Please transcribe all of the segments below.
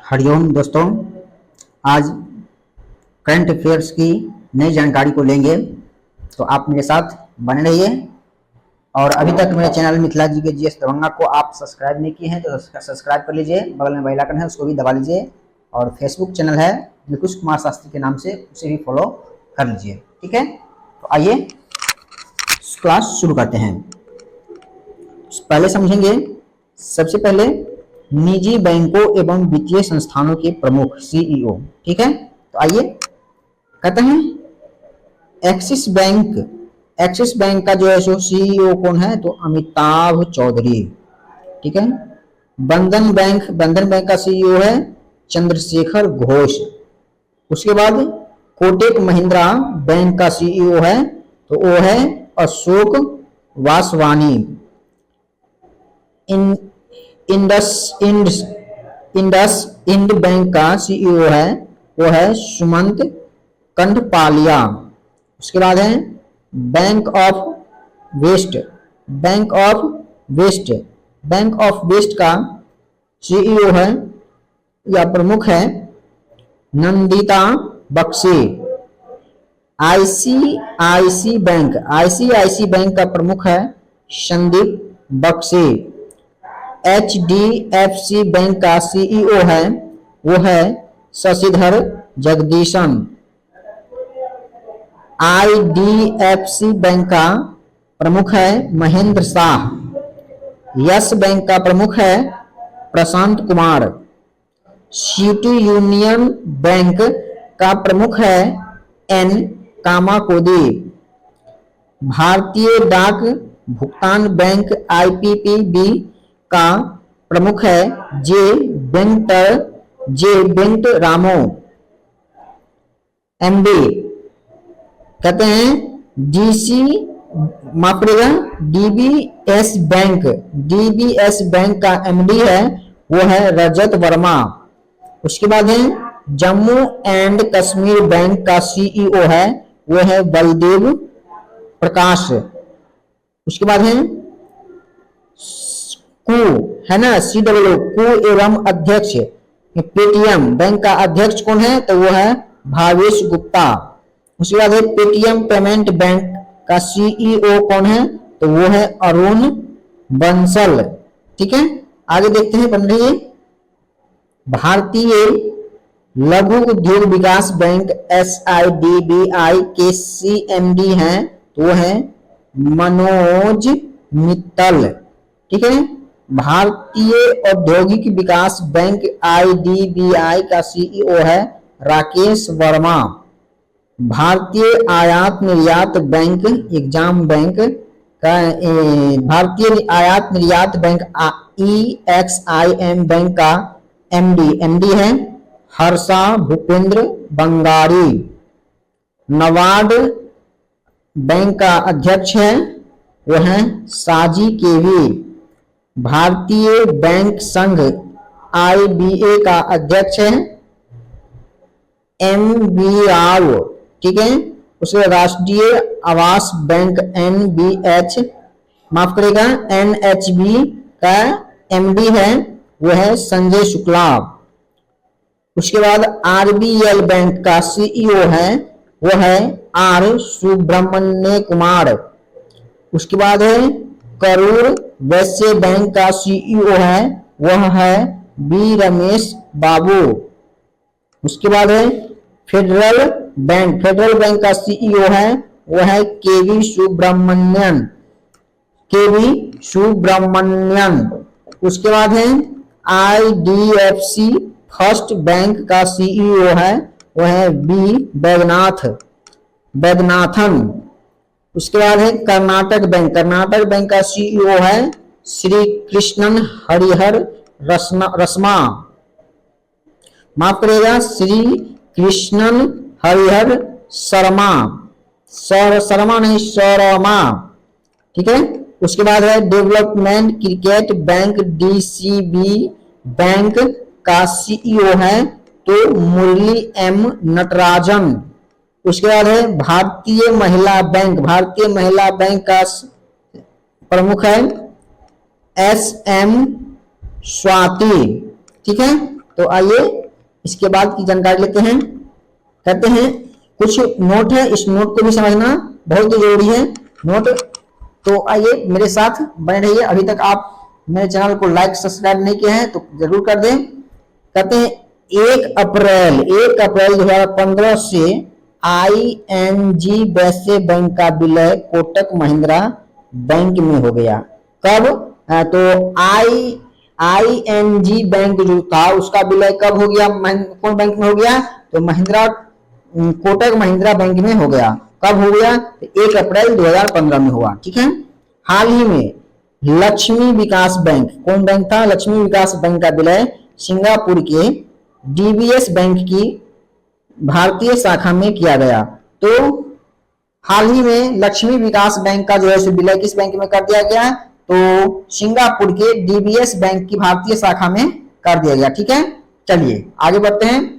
हरिओम दोस्तों, आज current affairs की नई जानकारी को लेंगे, तो आप मेरे साथ बने रहिए। और अभी तक मेरे चैनल मिथिला जी के जीएस दरभंगा को आप सब्सक्राइब नहीं किए हैं तो सब्सक्राइब कर लीजिए, बगल में बेल आइकन है उसको भी दबा लीजिए। और फेसबुक चैनल है निकुश कुमार शास्त्री के नाम से, उसे भी फॉलो कर लीजिए। ठीक है, तो आइए क्लास शुरू करते हैं। पहले समझेंगे, सबसे पहले निजी बैंकों एवं वित्तीय संस्थानों के प्रमुख सीईओ। ठीक है, तो आइए कहते हैं एक्सिस बैंक का जो है सो सीईओ कौन है, तो अमिताभ चौधरी। ठीक है, बंधन बैंक का सीईओ है चंद्रशेखर घोष। उसके बाद कोटक महिंद्रा बैंक का सीईओ है, तो वो है अशोक वासवानी। इंड बैंक का सीईओ है, वो है सुमंत कंडपालिया। उसके बाद है बैंक ऑफ वेस्ट का सीईओ है या प्रमुख है नंदिता बख्शी। आईसीआईसी बैंक का प्रमुख है संदीप बख्शी। एचडीएफसी बैंक का सीईओ है, वो है शशिधर जगदीशन। आईडीएफसी बैंक का प्रमुख है महेंद्र शाह। यस बैंक का प्रमुख है Prashant Kumar. City union bank का प्रमुख है एन कामाकोदी। भारतीय डाक भुगतान बैंक आईपीपीबी का प्रमुख है जे वेंकटरामो एमडी। कहते हैं डीबीएस बैंक का एमडी है, वो है रजत वर्मा। उसके बाद है जम्मू एंड कश्मीर बैंक का सीईओ है, वो है बलदेव प्रकाश। उसके बाद है है ना कू एवं अध्यक्ष पेटीएम बैंक का अध्यक्ष कौन है, तो वो है भावेश गुप्ता। उसके बाद है पेटीएम पेमेंट बैंक का सीईओ कौन है, तो वो है अरुण बंसल। ठीक है, आगे देखते हैं, बन रही है भारतीय लघु उद्योग विकास बैंक SIDBI के CMD हैं, तो वो है मनोज मित्तल। ठीक है, भारतीय औद्योगिक विकास बैंक IDBI का सीईओ है राकेश वर्मा। भारतीय आयात निर्यात बैंक भारतीय आयात निर्यात बैंक EXIM बैंक का MD है हर्षा भूपेंद्र बंगारी। नबार्ड बैंक का अध्यक्ष है, वो है साजी केवी। भारतीय बैंक संघ IBA का अध्यक्ष है MB राव। ठीक है, उसके राष्ट्रीय आवास बैंक NHB का MD है, वो है संजय शुक्ला। उसके बाद RBL बैंक का सीईओ है, वो है R सुब्रमण्य कुमार। उसके बाद है करूर वैश्य बैंक का सीईओ है, वह है बी रमेश बाबू। उसके बाद है फेडरल बैंक का सीईओ है, वह है केवी सुब्रमण्यन। उसके बाद है IDFC फर्स्ट बैंक का सीईओ है, वह है बी वैद्यनाथन। उसके बाद है कर्नाटक बैंक का सीईओ है श्री कृष्णन हरिहर रस्मा। माफ करिएगा, श्री कृष्णन हरिहर शर्मा नहीं शर्मा। ठीक है, उसके बाद है development cricket bank DCB bank का सीईओ है, तो मुरली M नटराजन। उसके बाद है भारतीय महिला बैंक का प्रमुख है SM स्वाति। ठीक है, तो आइए इसके बाद की जानकारी लेते हैं। कहते हैं कुछ नोट है, इस नोट को भी समझना बहुत ही जरूरी है नोट। तो आइए मेरे साथ बने रहिए। अभी तक आप मेरे चैनल को लाइक सब्सक्राइब नहीं किए हैं तो जरूर कर दें। कहते हैं 1 अप्रैल 2015 से ING वैसे बैंक का विलय कोटक महिंद्रा बैंक में हो गया। कब? तो ING बैंक जो था उसका विलय कब हो गया? कौन बैंक में हो गया? तो कोटक महिंद्रा बैंक में हो गया। कब हो गया? तो 1 अप्रैल 2015 में हुआ। ठीक है। हाल ही में लक्ष्मी विकास बैंक, कौन बैंक था? लक्ष्मी विकास बैंक का विलय सिंगापुर के DBS बैंक की भारतीय शाखा में किया गया। तो हाल ही में लक्ष्मी विकास बैंक का जो है विलय किस बैंक में कर दिया गया? तो सिंगापुर के DBS बैंक की भारतीय शाखा में कर दिया गया। ठीक है। चलिए आगे बढ़ते हैं।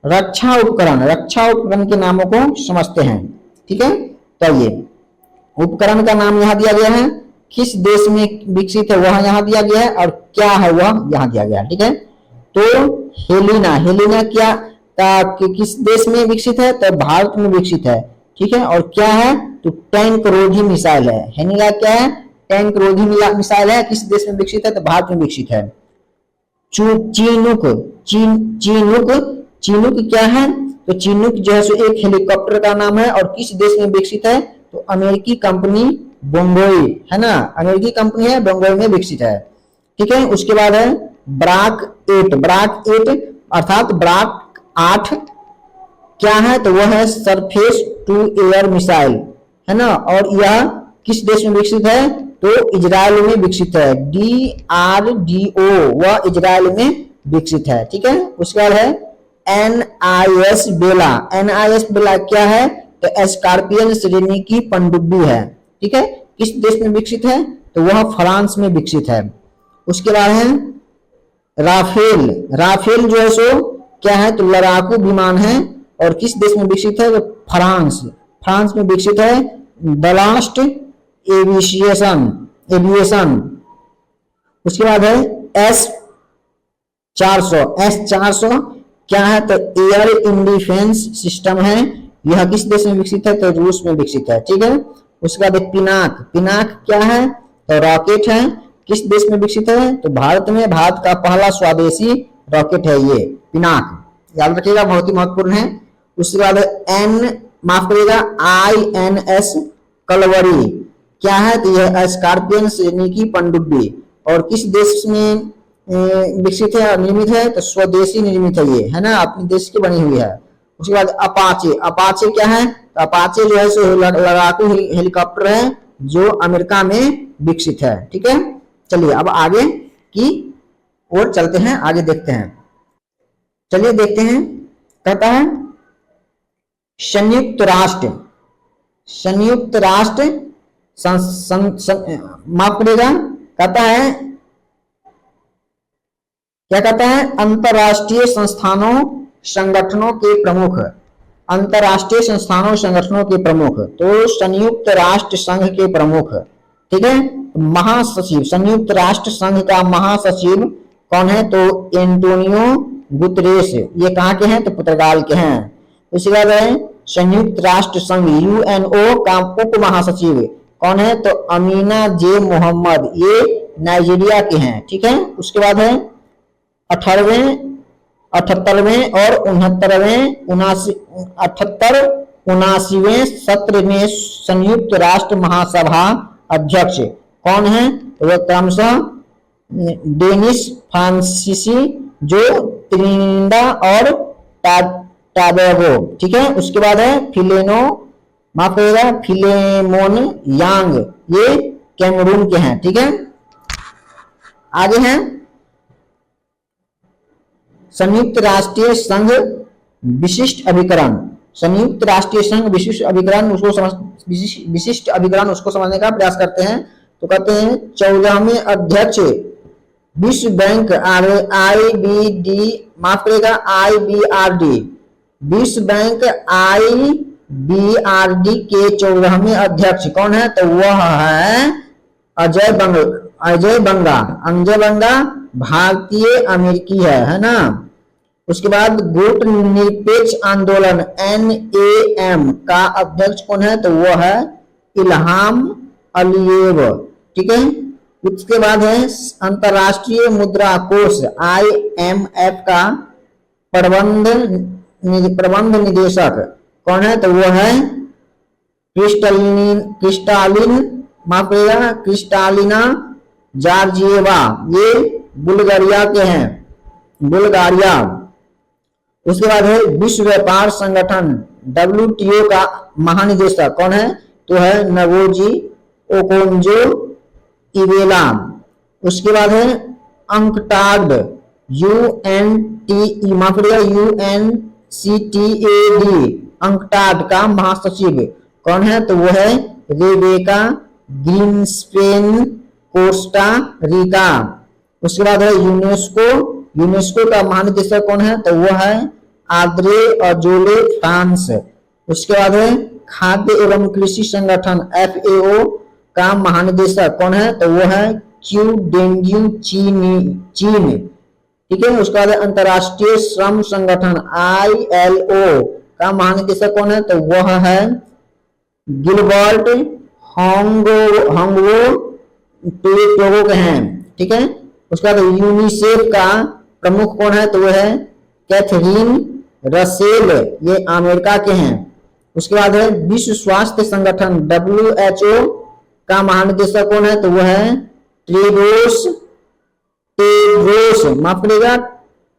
रक्षा उपकरण के नामों को समझते हैं। ठीक है। तो ये उपकरण का नाम यहाँ दिया गया है, किस देश में विकसित है वह यहाँ दिया गया है, और क्या है वह यहाँ दिया गया है। ठीक है। तो हेलिना क्या किस देश में विकसित है? तो भारत में विकसित है। ठीक है। और क्या है? तो टैंक रोधी मिसाइल है। हेलिना क्या है? टैंक रोधी मिसाइल है। किस देश में विकसित है? तो भारत में विकसित है। चीनूक क्या है? तो चीनूक जो है एक हेलीकॉप्टर का नाम है और किस देश में विकसित है? तो अमेरिकी कंपनी बोंगोई है ना, अमेरिकी कंपनी है, बोंगोई में विकसित है। ठीक है। उसके बाद है ब्राक 8 अर्थात ब्राक 8 क्या है? तो वह है सरफेस टू एयर मिसाइल है ना, और यह किस देश में विकसित है? तो इजराइल में विकसित है। DRDO वह इजराइल में विकसित है। ठीक है। उसके बाद है NIS बेला क्या है? तो स्कॉर्पियन श्रेणी की पनडुब्बी है। ठीक है। किस देश में विकसित है? तो वह फ्रांस में विकसित है। उसके बाद है राफेल जो है क्या है? तो लड़ाकू विमान है और किस देश में विकसित है? तो फ्रांस में विकसित है। Blast aviation. उसके बाद है S-400 क्या है? तो एयर इन डिफेंस सिस्टम है। यह किस देश में विकसित है? तो रूस में विकसित है। ठीक है। उसके बाद पिनाक क्या है? तो रॉकेट है। किस देश में विकसित है? तो भारत में। भारत का पहला स्वदेशी रॉकेट है ये पिनाक, याद रखिएगा, बहुत ही महत्वपूर्ण है। उसके बाद INS कलवरी क्या है? तो यह स्कॉर्पियन श्रेणी की पनडुब्बी और किस देश में विकसित है, निर्मित है? तो स्वदेशी निर्मित है ये, है ना, अपने देश की बनी हुई है। उसके बाद अपाचे क्या है? तो अपाचे जो है लड़ाकू हेलीकॉप्टर है जो अमेरिका में विकसित है। ठीक है। चलिए अब आगे की ओर चलते हैं, आगे देखते हैं। चलिए देखते हैं। कहता है संयुक्त राष्ट्र माफ करिएगा, कहता है क्या कहता है? अंतरराष्ट्रीय संस्थानों संगठनों के प्रमुख, तो संयुक्त राष्ट्र संघ के प्रमुख। ठीक है। महासचिव, संयुक्त राष्ट्र संघ का महासचिव कौन है? तो एंटोनियो गुतरेस। ये कहाँ के हैं? तो पुर्तगाल के हैं। उसके बाद है संयुक्त राष्ट्र संघ UNO का उप महासचिव कौन है? तो अमीना जे मोहम्मद, ये नाइजीरिया के हैं। ठीक है। उसके बाद है 78वें और 79वें सत्र में संयुक्त राष्ट्र महासभा अध्यक्ष कौन है? तो वह क्रमशः डेनिस फ्रांसीसी जो त्रिनिदाद और टोबैगो। ठीक है। उसके बाद है फिलेमोन यांग, ये कैमरून के हैं। ठीक है। आगे हैं संयुक्त राष्ट्रीय संघ विशिष्ट अभिकरण। संयुक्त राष्ट्रीय संघ विशिष्ट अभिकरण उसको समझने का प्रयास करते हैं। तो कहते हैं 14वें अध्यक्ष विश्व बैंक IBRD, विश्व बैंक IBRD के 14वें अध्यक्ष कौन है? तो वह है अजय बंगा भारतीय अमेरिकी है ना। उसके बाद गुट निरपेक्ष आंदोलन NAM का अध्यक्ष कौन है, तो वो है इल्हाम अलीयेव, ठीक है। उसके बाद है अंतरराष्ट्रीय मुद्रा कोष IMF का प्रबंध निदेशक कौन है, तो वो है क्रिस्टालिना जॉर्जिएवा, ये बुल्गारिया के हैं, बुल्गारिया। उसके बाद है विश्व व्यापार संगठन WTO का महानिदेशक कौन है, तो है नगोजी ओकोंजो इवेला। उसके बाद है अंकटाड UNCTAD अंकटाड का महासचिव कौन है, तो वो है रेबेका ग्रीन्सपेन कोस्टा रिका। उसके बाद है यूनेस्को का महानिदेशक कौन है, तो वो है आद्रे अजोले फ्रांस। उसके बाद है खाद्य एवं कृषि संगठन FAO का महानिदेशक कौन है, तो वो है क्यू डेंग्यू चीन, ठीक है। उसके बाद अंतरराष्ट्रीय श्रम संगठन ILO का महानिदेशक कौन है, तो वह है गिलबर्ट होंगवो टोगो के हैं, ठीक है। उसके बाद यूनिसेफ का प्रमुख कौन है, तो वह है कैथरीन रसेल, ये अमेरिका के हैं। उसके बाद है विश्व स्वास्थ्य संगठन WHO का महानिदेशक कौन है, तो वह है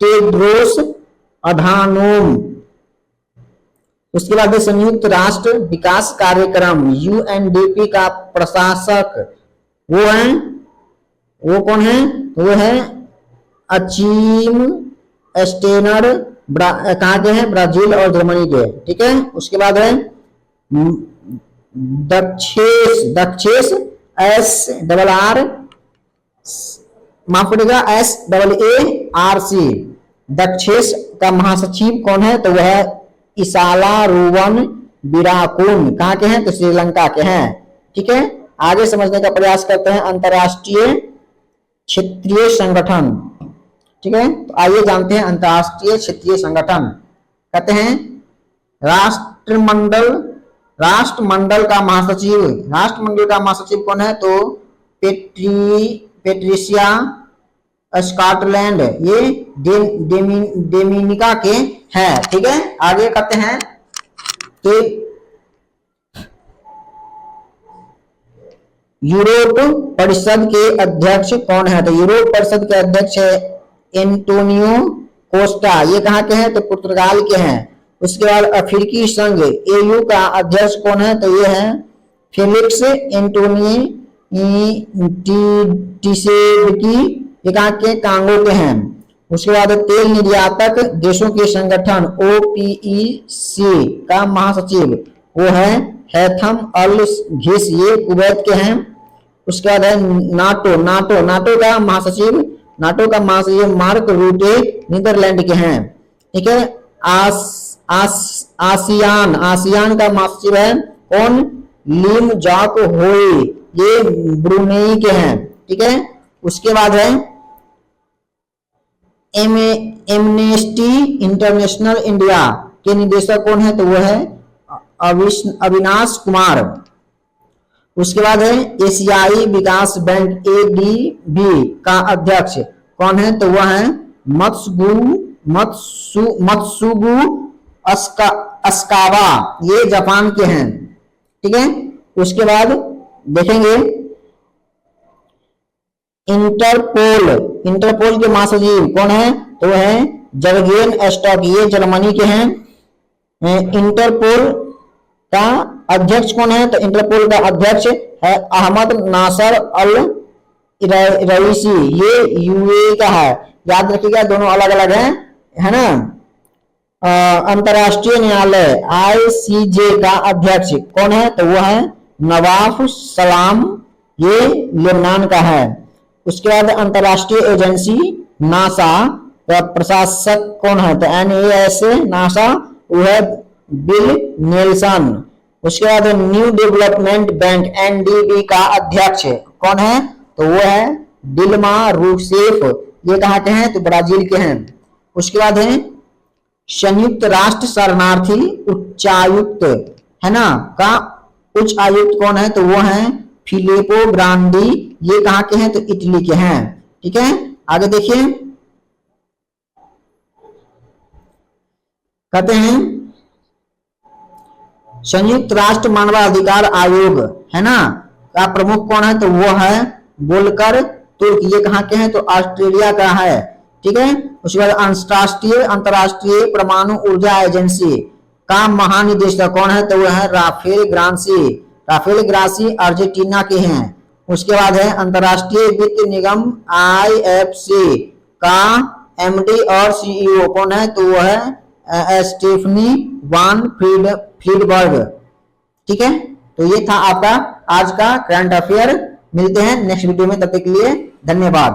टेड्रोस अधानोम। उसके बाद संयुक्त राष्ट्र विकास कार्यक्रम UNDP का प्रशासक वो कौन है, वो है अचीम एस्टेनर, कहाँ के हैं, ब्राजील और जर्मनी के, ठीक है। उसके बाद है दक्षेश SRR दक्षेश का महासचिव कौन है, तो वह है इसाला रूवन बिराकुन, कहाँ के हैं, तो श्रीलंका के हैं, ठीक है। आगे समझने का प्रयास करते हैं अंतरराष्ट्रीय क्षेत्रीय संगठन, ठीक है। तो आइए जानते हैं अंतरराष्ट्रीय क्षेत्रीय संगठन। कहते हैं राष्ट्रमंडल का महासचिव कौन है, तो पेट्रिशिया स्कॉटलैंड, ये डोमिनिका के हैं, ठीक है। आगे कहते हैं कि यूरोप परिषद के अध्यक्ष कौन है, तो यूरोप परिषद के अध्यक्ष है एंटोनियो कोस्टा, ये कहाँ के हैं, तो पुर्तगाल के हैं। उसके बाद अफ्रीकी संघ AU का अध्यक्ष कौन है, तो ये है फेलिक्स एंटोनी टिसेडकी, ये कहाँ के, कांगो के हैं। उसके बाद तेल निर्यातक देशों के संगठन OPEC का महासचिव वो है हैथम अल घिस, ये कुवैत के हैं। उसके बाद है नाटो का महासचिव मार्क रूटे नीदरलैंड के हैं, ठीक है। आसियान का महासचिव है कौन, लिम जाक होई, ये ब्रुनेई के हैं, ठीक है। उसके बाद है एमनेस्टी इंटरनेशनल इंडिया के निदेशक कौन है, तो वो है अविनाश कुमार। उसके बाद है एशियाई विकास बैंक ADB का अध्यक्ष कौन है, तो वह है मत्सुगु अस्कावा, ये जापान के हैं, ठीक है। उसके बाद देखेंगे इंटरपोल के महासचिव कौन है, तो वह है जर्गेन स्टॉक, ये जर्मनी के हैं। इंटरपोल का अध्यक्ष कौन है, तो इंटरपोल का अध्यक्ष है अहमद नासर अल रईसी, ये UAE का है, याद रखिएगा दोनों अलग अलग हैं, है ना। अंतरराष्ट्रीय न्यायालय ICJ का अध्यक्ष कौन है, तो वो है नवाफ सलाम, ये लेबनान का है। उसके बाद अंतरराष्ट्रीय एजेंसी नासा का प्रशासक कौन है, तो NASA नासा, वो है बिल नेल्सन। उसके बाद न्यू डेवलपमेंट बैंक NDB का अध्यक्ष कौन है, तो वो है डिल्मा रूसेफ, ये कहाँ के हैं? तो ब्राजील के हैं। उसके बाद है संयुक्त राष्ट्र शरणार्थी उच्चायुक्त, है ना, का उच्च आयुक्त कौन है? तो वो है फिलिपो ग्रांडी। ये कहाँ के हैं? तो इटली के हैं। ठीक है, आगे देखिए, कहते हैं संयुक्त राष्ट्र मानवाधिकार आयोग, है ना, का प्रमुख कौन है? तो वो है वोल्कर तुर्क। ये कहाँ के हैं? तो ऑस्ट्रेलिया का है। ठीक है, उसके बाद अंतरराष्ट्रीय परमाणु ऊर्जा एजेंसी का महानिदेशक कौन है? तो वो है राफेल ग्रांसी। राफेल ग्रांसी अर्जेंटीना के हैं। उसके बाद है अंतरराष्ट्रीय वित्त निगम IFC का MD और CEO कौन है? तो वो है स्टेफनी वान फ्रीडबर्ग। ठीक है, तो ये था आपका आज का करंट अफेयर। मिलते हैं नेक्स्ट वीडियो में, तब तक के लिए धन्यवाद।